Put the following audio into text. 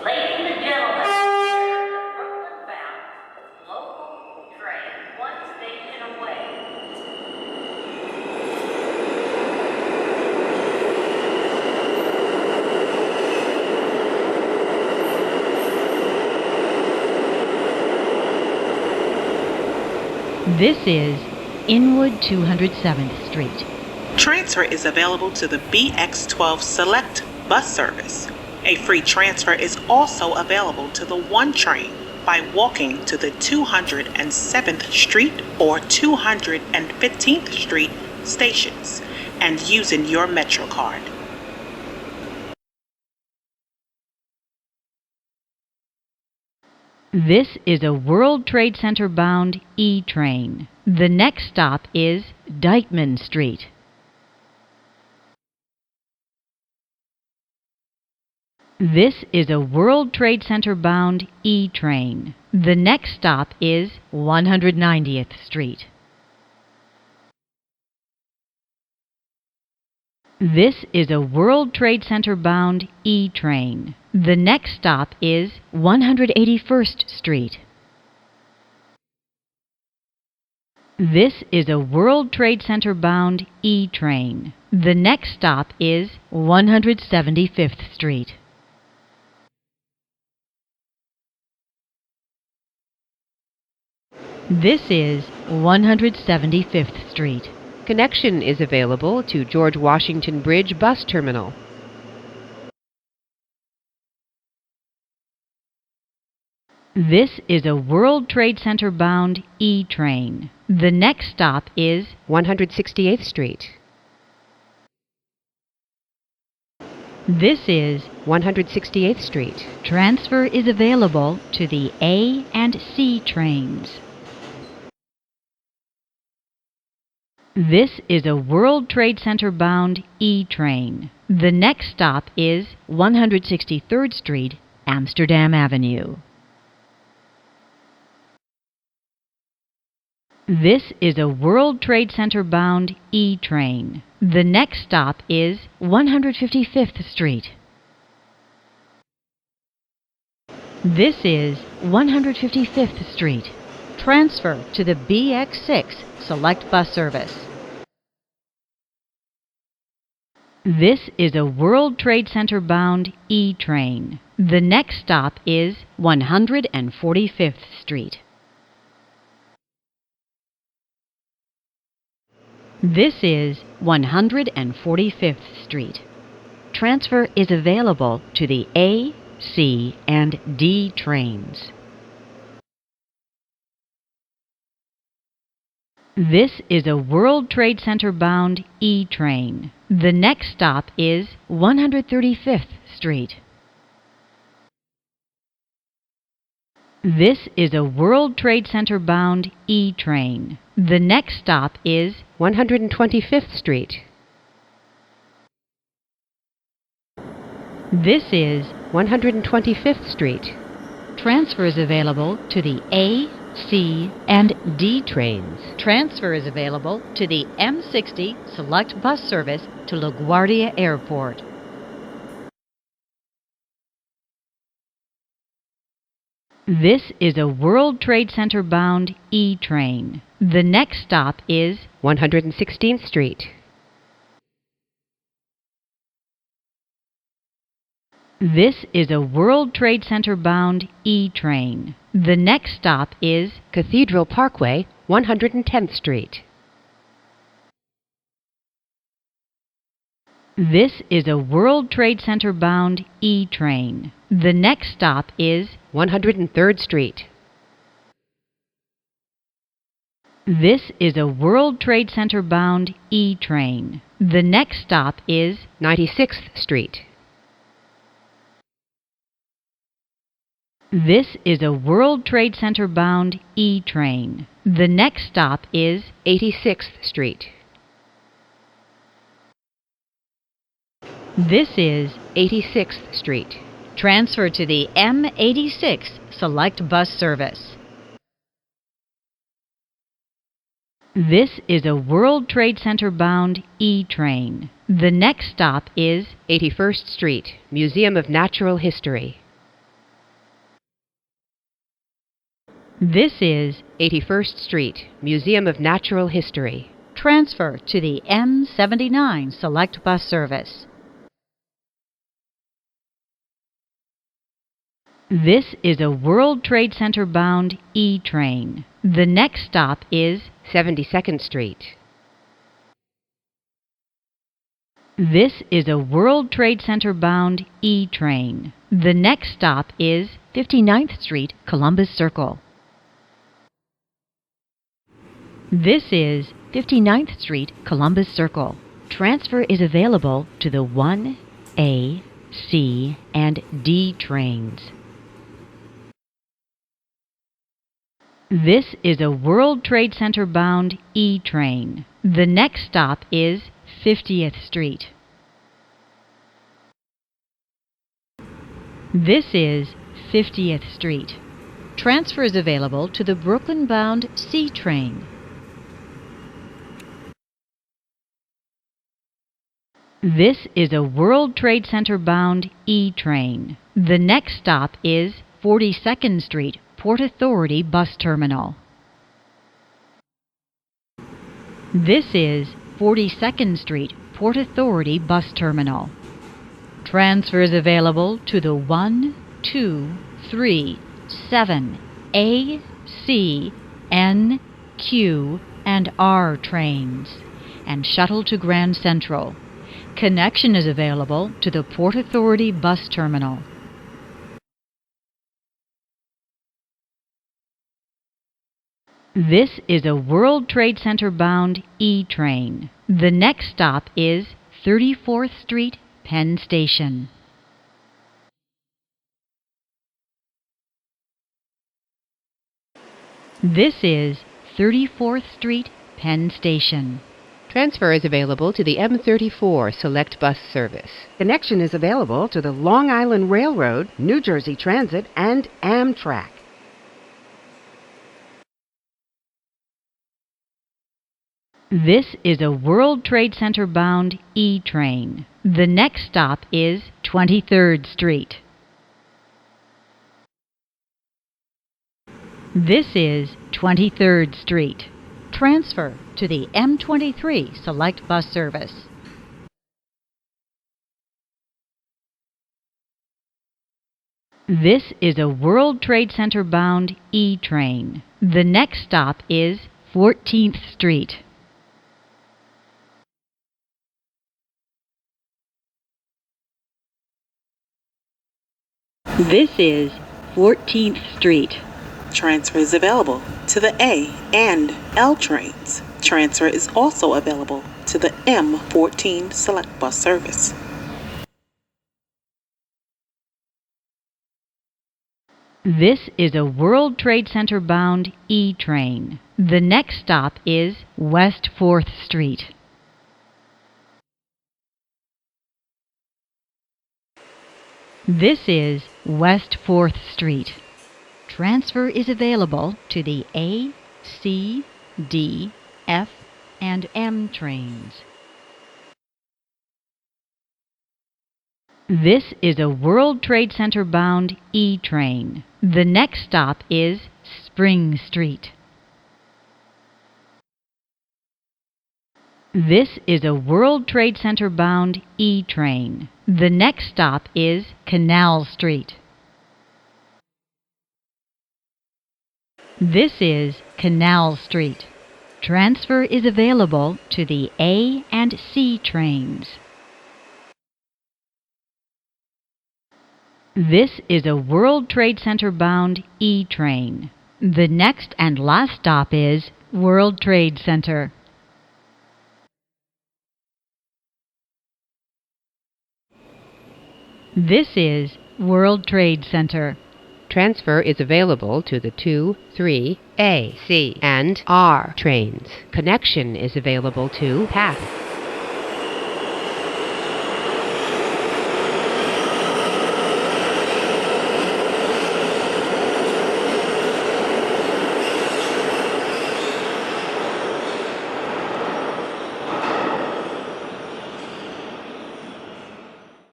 Ladies and gentlemen, here's the Brooklyn-bound local train, one station away. This is Inwood 207th Street. Transfer is available to the BX12 Select bus service. A free transfer is also available to the 1 train by walking to the 207th Street or 215th Street stations and using your Metro card. This is a World Trade Center bound E train. The next stop is Dyckman Street. This is a World Trade Center bound E train. The next stop is 190th Street. This is a World Trade Center bound E train. The next stop is 181st Street. This is a World Trade Center bound E train. The next stop is 175th Street. This is 175th Street. Connection is available to George Washington Bridge Bus Terminal. This is a World Trade Center bound E train. The next stop is 168th Street. This is 168th Street. Transfer is available to the A and C trains. This is a World Trade Center bound E train. The next stop is 163rd Street, Amsterdam Avenue. This is a World Trade Center bound E train. The next stop is 155th Street. This is 155th Street. Transfer to the BX6 Select bus service. This is a World Trade Center bound E train. The next stop is 145th Street. This is 145th Street. Transfer is available to the A, C, and D trains. This is a World Trade Center bound E train. The next stop is 135th Street. This is a World Trade Center bound E train. The next stop is 125th Street. This is 125th Street. Transfer is available to the A, C, and D trains. Transfer is available to the M60 Select bus service to LaGuardia Airport. This is a World Trade Center bound E train. The next stop is 116th Street. This is a World Trade Center bound E train. The next stop is Cathedral Parkway, 110th Street. This is a World Trade Center bound E train. The next stop is 103rd Street. This is a World Trade Center bound E train. The next stop is 96th Street. This is a World Trade Center bound E train. The next stop is 86th Street. This is 86th Street. Transfer to the M86 Select bus service. This is a World Trade Center bound E train. The next stop is 81st Street, Museum of Natural History. This is 81st Street, Museum of Natural History. transfer to the M79 Select Bus Service. This is a World Trade Center bound E train. The next stop is 72nd Street. This is a World Trade Center bound E train. The next stop is 59th Street, Columbus Circle. This is 59th Street, Columbus Circle. Transfer is available to the 1A, C, and D trains. This is a World Trade Center bound E train. The next stop is 50th Street. This is 50th Street. Transfer is available to the Brooklyn bound C train. This is a World Trade Center bound E train. The next stop is 42nd Street, Port Authority Bus Terminal. This is 42nd Street, Port Authority Bus Terminal. Transfer is available to the 1, 2, 3, 7, A, C, N, Q, and R trains, and shuttle to Grand Central. Connection is available to the Port Authority Bus Terminal. This is a World Trade Center bound E train. The next stop is 34th Street, Penn Station. This is 34th Street, Penn Station. Transfer is available to the M34 Select Bus Service. Connection is available to the Long Island Railroad, New Jersey Transit, and Amtrak. This is a World Trade Center bound E train. The next stop is 23rd Street. This is 23rd Street. Transfer to the M23 Select Bus Service. This is a World Trade Center bound E train. The next stop is 14th Street. This is 14th Street. Transfer is available to the A and L trains. Transfer is also available to the M14 Select Bus Service. This is a World Trade Center bound E train. The next stop is West 4th Street. This is West 4th Street. Transfer is available to the A, C, D, F, and M trains. This is a World Trade Center bound E train. The next stop is Spring Street. This is a World Trade Center bound E train. The next stop is Canal Street. This is Canal Street. Transfer is available to the A and C trains. This is a World Trade Center bound E train. The next and last stop is World Trade Center. This is World Trade Center. Transfer is available to the 2, 3, A, C, and R trains. Connection is available to PATH.